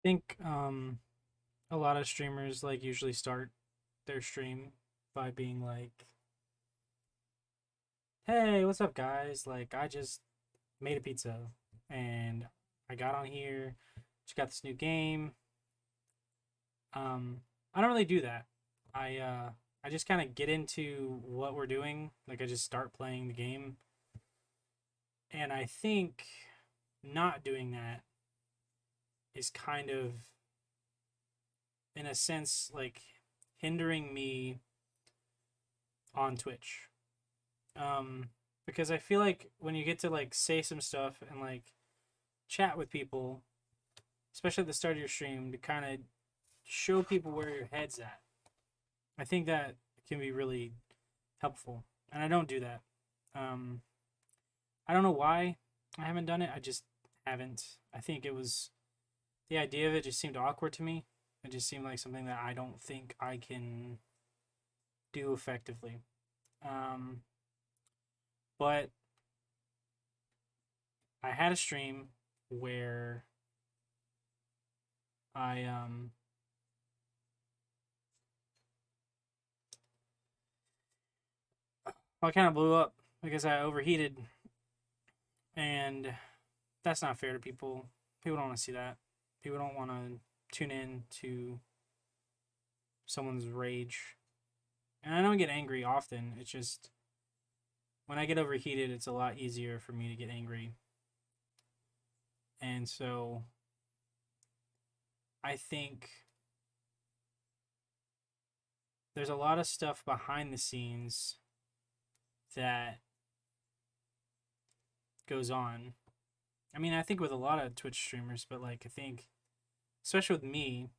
think a lot of streamers like usually start their stream by being like, "Hey, what's up, guys? Like, I just made a pizza and I got on here, just got this new game." Um, I don't really do that. I just kind of get into what we're doing. Like, I just start playing the game, and I think not doing that is kind of, in a sense, like hindering me on Twitch. um because I feel like when you get to like say some stuff and like chat with people, especially at the start of your stream, to kind of show people where your head's at, I think that can be really helpful. And I don't do that. um I don't know why I haven't done it. I just haven't. I think it was the idea of it just seemed awkward to me. It just seemed like something that I don't think I can do effectively. um but I had a stream where I I kind of blew up because I overheated, and that's not fair to people. People don't want to see that. People don't want to tune in to someone's rage. And I don't get angry often. It's just when I get overheated, it's a lot easier for me to get angry. And so I think there's a lot of stuff behind the scenes that goes on. I mean, I think with a lot of Twitch streamers, but like I think, especially with me,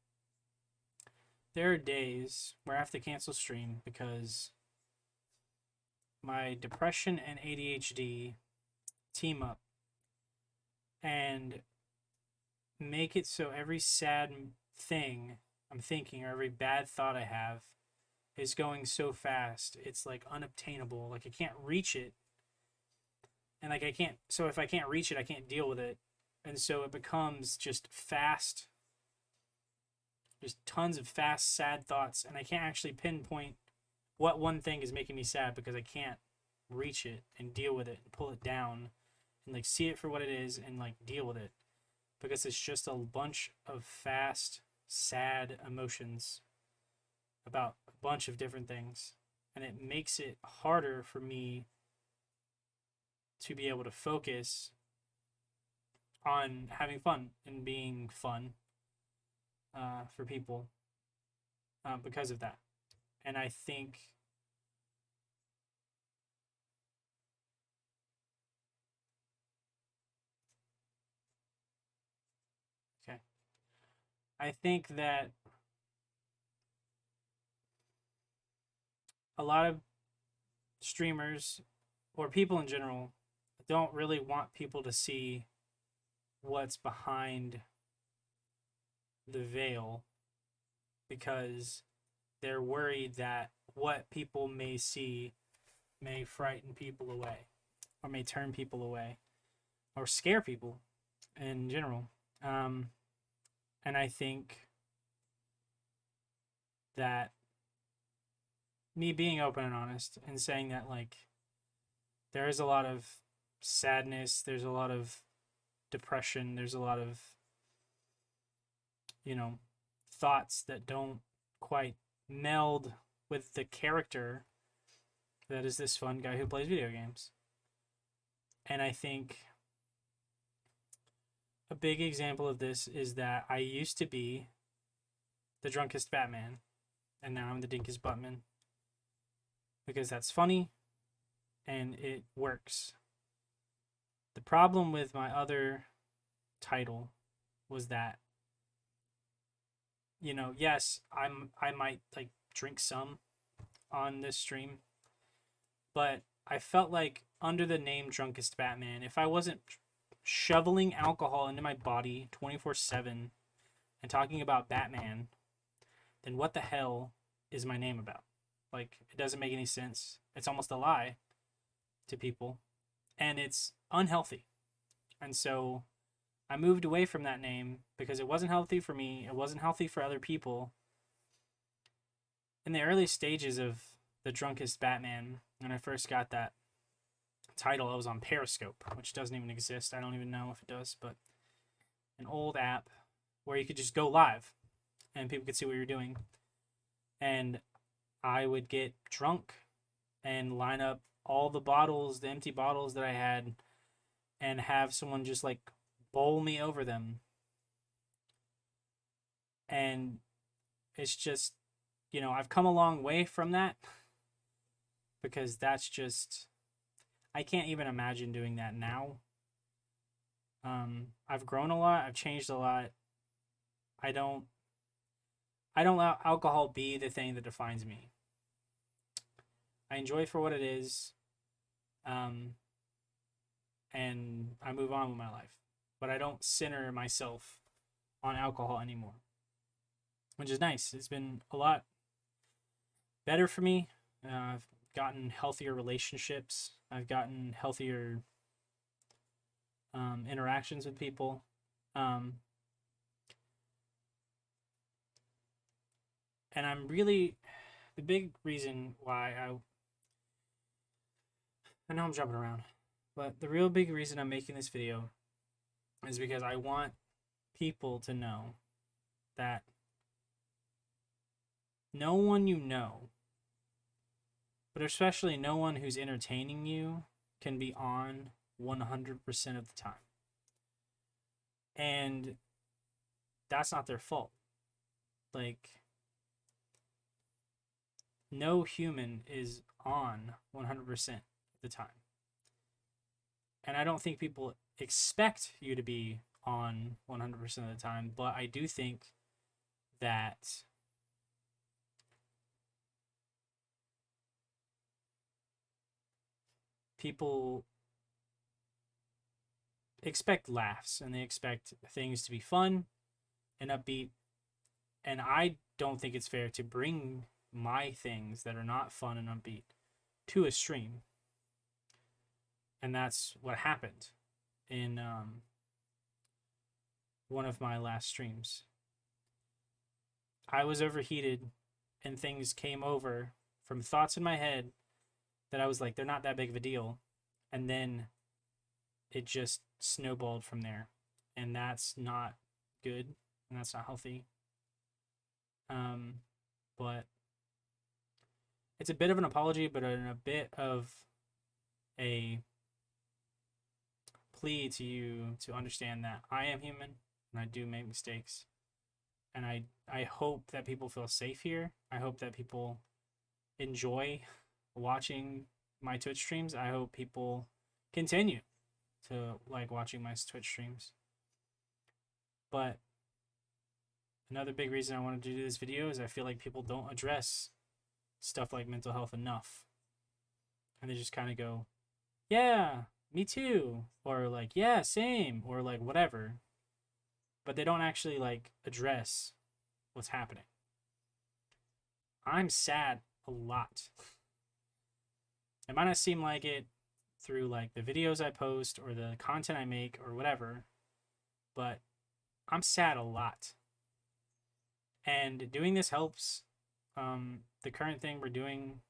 there are days where I have to cancel stream because my depression and ADHD team up and make it so every sad thing I'm thinking or every bad thought I have is going so fast. It's like unobtainable. Like I can't reach it. And like I can't, so if I can't reach it, I can't deal with it. And so it becomes just fast, just tons of fast, sad thoughts. And I can't actually pinpoint what one thing is making me sad because I can't reach it and deal with it and pull it down and like see it for what it is and like deal with it, because it's just a bunch of fast, sad emotions about a bunch of different things. And it makes it harder for me to be able to focus on having fun and being fun for people because of that. And I think, okay, I think that a lot of streamers or people in general don't really want people to see what's behind the veil because they're worried that what people may see may frighten people away or may turn people away or scare people in general. Um, and I think that me being open and honest and saying that, like, there is a lot of sadness, there's a lot of depression, there's a lot of, you know, thoughts that don't quite meld with the character that is this fun guy who plays video games. And I think a big example of this is that I used to be the drunkest Batman, and now I'm the dinkest Buttman because that's funny and it works. The problem with my other title was that, yes, I might like drink some on this stream, but I felt like under the name Drunkest Batman, if I wasn't shoveling alcohol into my body 24/7 and talking about Batman, then what the hell is my name about? Like, it doesn't make any sense. It's almost a lie to people, and it's unhealthy. And so I moved away from that name because it wasn't healthy for me. It wasn't healthy for other people. In the early stages of The Drunkest Batman, when I first got that title, I was on Periscope, which doesn't even exist. I don't even know if it does, but an old app where you could just go live and people could see what you're doing. And I would get drunk and line up all the bottles, the empty bottles that I had, and have someone just like bowl me over them. And it's just, I've come a long way from that because that's just, I can't even imagine doing that now. I've grown a lot. I've changed a lot. I don't let alcohol be the thing that defines me. I enjoy it for what it is. And I move on with my life. But I don't center myself on alcohol anymore, which is nice. It's been a lot better for me. I've gotten healthier relationships. I've gotten healthier interactions with people. And I'm really, the big reason why I know I'm jumping around, but the real big reason I'm making this video is because I want people to know that no one you know, but especially no one who's entertaining you, can be on 100% of the time. And that's not their fault. Like, no human is on 100% of the time. And I don't think people expect you to be on 100% of the time, but I do think that people expect laughs and they expect things to be fun and upbeat. And I don't think it's fair to bring my things that are not fun and upbeat to a stream. And that's what happened in one of my last streams. I was overheated and things came over from thoughts in my head that I was like, they're not that big of a deal. And then it just snowballed from there. And that's not good. And that's not healthy. But it's a bit of an apology, but a bit of a plea to you to understand that I am human and I do make mistakes. And I hope that people feel safe here. I hope that people enjoy watching my Twitch streams. I hope people continue to like watching my Twitch streams. But another big reason I wanted to do this video is I feel like people don't address stuff like mental health enough. And they just kind of go, yeah, me too. Or like, yeah, same. Or like whatever. But they don't actually like address what's happening. I'm sad a lot. It might not seem like it through like the videos I post or the content I make or whatever, but I'm sad a lot. And doing this helps. The current thing we're doing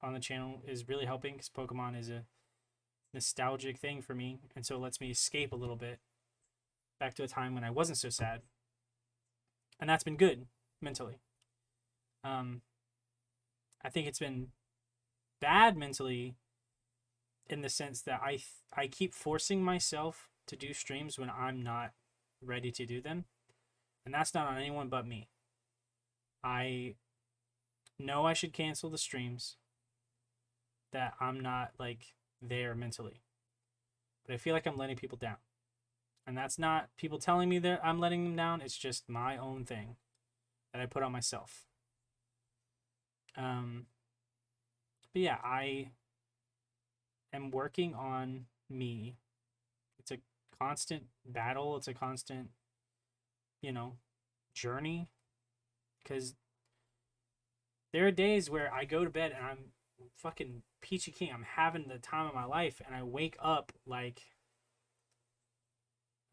on the channel is really helping because Pokemon is a nostalgic thing for me, and so it lets me escape a little bit back to a time when I wasn't so sad. And that's been good mentally. I think it's been bad mentally in the sense that I keep forcing myself to do streams when I'm not ready to do them. And that's not on anyone but me. I know I should cancel the streams that I'm not like there mentally. But I feel like I'm letting people down. And that's not people telling me that I'm letting them down. It's just my own thing that I put on myself. But yeah, I am working on me. It's a constant battle. It's a constant, journey. Because there are days where I go to bed and I'm fucking peachy keen. I'm having the time of my life. And I wake up like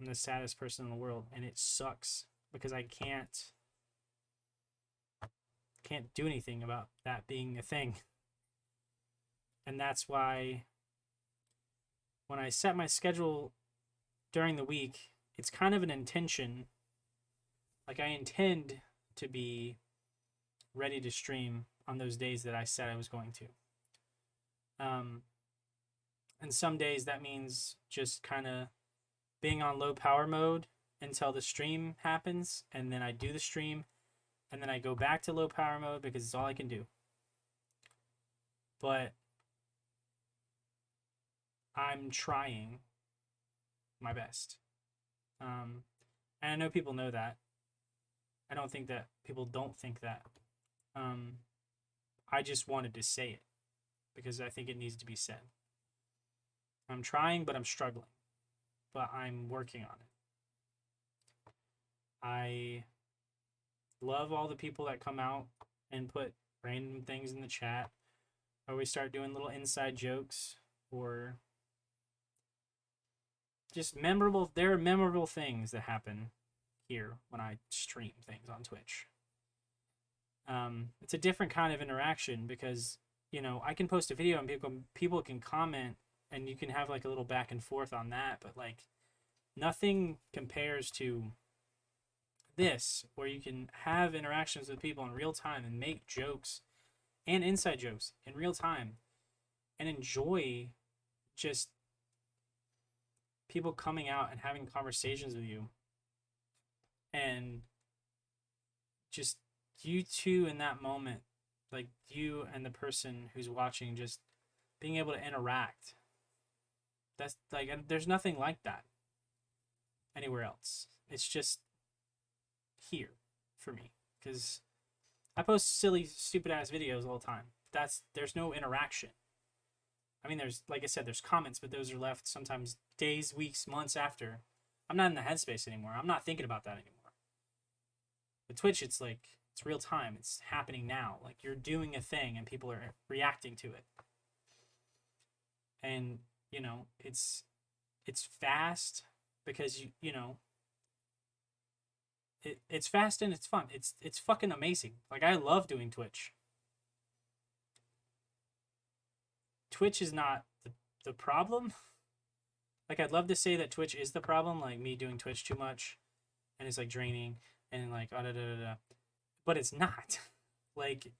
I'm the saddest person in the world, and it sucks because I can't do anything about that being a thing. And that's why when I set my schedule during the week, it's kind of an intention. Like, I intend to be ready to stream on those days that I said I was going to. And some days that means just kind of being on low power mode until the stream happens, and then I do the stream, and then I go back to low power mode because it's all I can do. But I'm trying my best. And I know people know that. I don't think that people don't think that. I just wanted to say it because I think it needs to be said. I'm trying, but I'm struggling. But I'm working on it. I love all the people that come out and put random things in the chat, or we start doing little inside jokes, or just memorable. There are memorable things that happen here when I stream things on Twitch. It's a different kind of interaction because, you know, I can post a video and people can comment and you can have like a little back and forth on that, but like nothing compares to this, where you can have interactions with people in real time and make jokes and inside jokes in real time and enjoy just people coming out and having conversations with you, and just you two in that moment, like you and the person who's watching, just being able to interact. That's like, there's nothing like that anywhere else. It's just here for me because I post silly, stupid ass videos all the time. There's no interaction. I mean, there's, like I said, there's comments, but those are left sometimes days, weeks, months after. I'm not in the headspace anymore. I'm not thinking about that anymore. With Twitch, it's like, it's real time. It's happening now. Like, you're doing a thing and people are reacting to it. And, you know, it's fast because you know, it's fast and it's fun. It's fucking amazing. Like, I love doing Twitch. Twitch is not the problem. Like, I'd love to say that Twitch is the problem, like me doing Twitch too much and it's like draining and like but it's not. Like,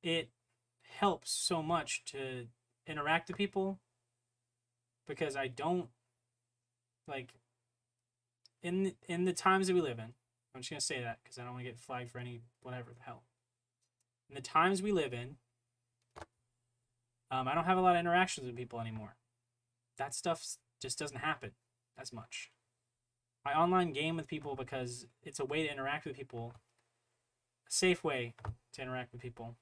it helps so much to interact with people because I don't, like, in the times that we live in, I'm just gonna say that because I don't want to get flagged for any whatever the hell. In the times we live in, I don't have a lot of interactions with people anymore. That stuff just doesn't happen as much. I online game with people because it's a way to interact with people, a safe way to interact with people,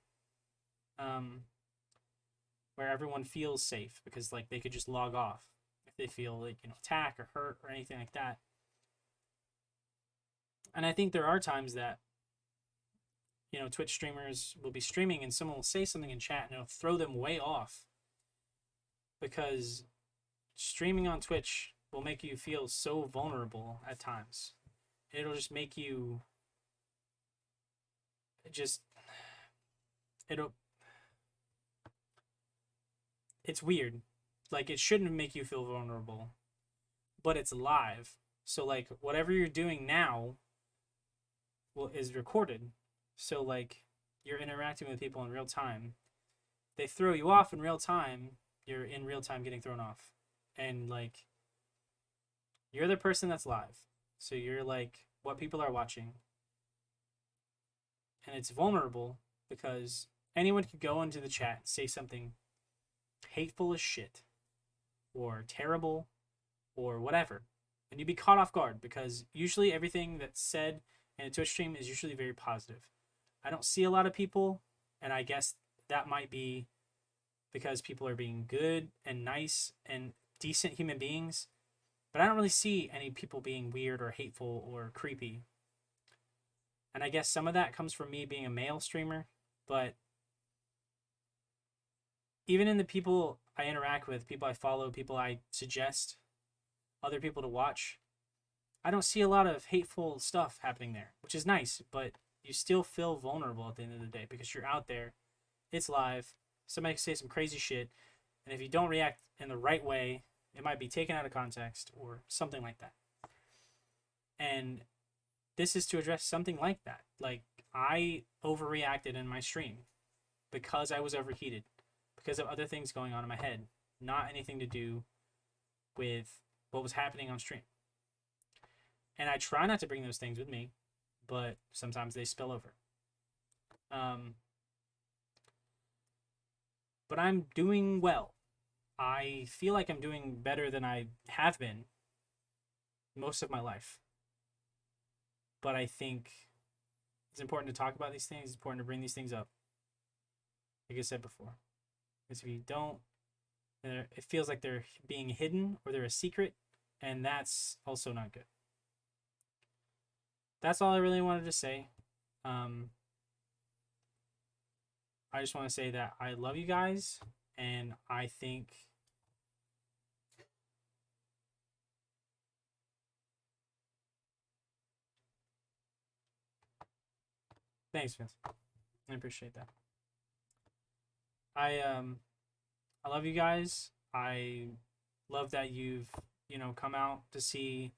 where everyone feels safe because, like, they could just log off if they feel like, you know, attacked or hurt or anything like that. And I think there are times that, you know, Twitch streamers will be streaming and someone will say something in chat and it'll throw them way off because streaming on Twitch will make you feel so vulnerable at times. It'll just make you it's weird. Like, it shouldn't make you feel vulnerable, but it's live. So, like, whatever you're doing now is recorded. So, like, you're interacting with people in real time. They throw you off in real time. You're in real time getting thrown off. And, like, you're the person that's live. So you're, like, what people are watching. And it's vulnerable because anyone could go into the chat and say something hateful as shit or terrible or whatever. And you'd be caught off guard because usually everything that's said in a Twitch stream is usually very positive. I don't see a lot of people, and I guess that might be because people are being good and nice and decent human beings, but I don't really see any people being weird or hateful or creepy. And I guess some of that comes from me being a male streamer, but even in the people I interact with, people I follow, people I suggest other people to watch, I don't see a lot of hateful stuff happening there, which is nice, but you still feel vulnerable at the end of the day because you're out there, it's live, somebody can say some crazy shit, and if you don't react in the right way, it might be taken out of context or something like that. And this is to address something like that. Like, I overreacted in my stream because I was overheated, because of other things going on in my head, not anything to do with what was happening on stream. And I try not to bring those things with me, but sometimes they spill over. But I'm doing well. I feel like I'm doing better than I have been most of my life. But I think it's important to talk about these things. It's important to bring these things up. Like I said before. Because if you don't, it feels like they're being hidden or they're a secret. And that's also not good. That's all I really wanted to say. I just want to say that I love you guys. And I think thanks, Vince. I appreciate that. I love you guys. I love that you've, come out to see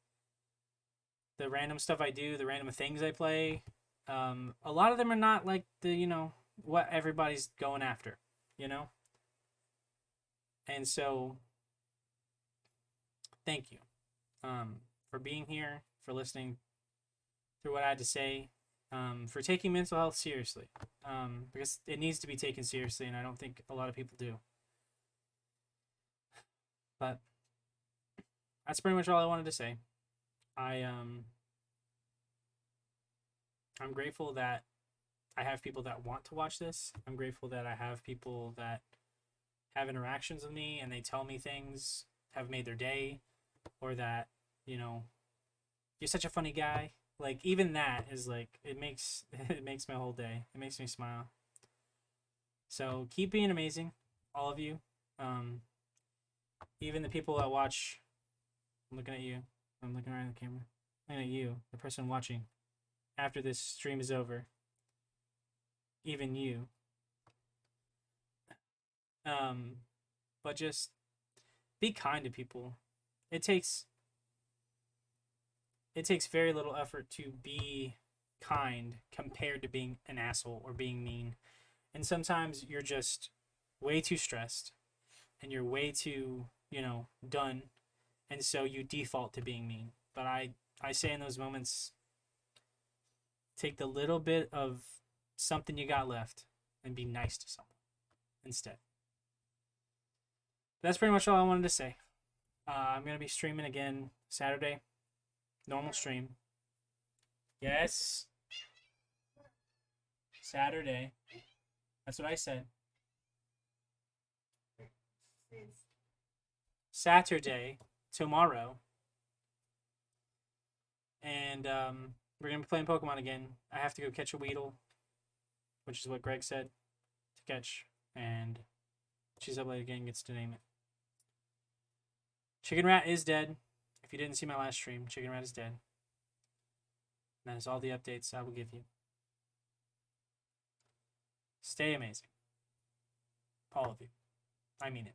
the random stuff I do, the random things I play. A lot of them are not like the, what everybody's going after, And so thank you for being here, for listening through what I had to say, for taking mental health seriously, because it needs to be taken seriously, and I don't think a lot of people do. But that's pretty much all I wanted to say. I'm grateful that I have people that want to watch this. I'm grateful that I have people that have interactions with me and they tell me things have made their day, or that, you're such a funny guy. Like, even that is like, it makes my whole day. It makes me smile. So keep being amazing, all of you. Even the people that watch. I'm looking at you. I'm looking around the camera. I'm looking at you, the person watching. After this stream is over. Even you. But just be kind to people. It takes very little effort to be kind compared to being an asshole or being mean. And sometimes you're just way too stressed and you're way too, done. And so you default to being mean. But I say in those moments, take the little bit of something you got left and be nice to someone instead. That's pretty much all I wanted to say. I'm going to be streaming again Saturday. Normal stream. Yes. Saturday. That's what I said. Saturday, tomorrow. And we're going to be playing Pokemon again. I have to go catch a Weedle, which is what Greg said to catch. And She's Up Late Again gets to name it. Chicken Rat is dead. If you didn't see my last stream, Chicken Rat is dead. And that is all the updates I will give you. Stay amazing. All of you. I mean it.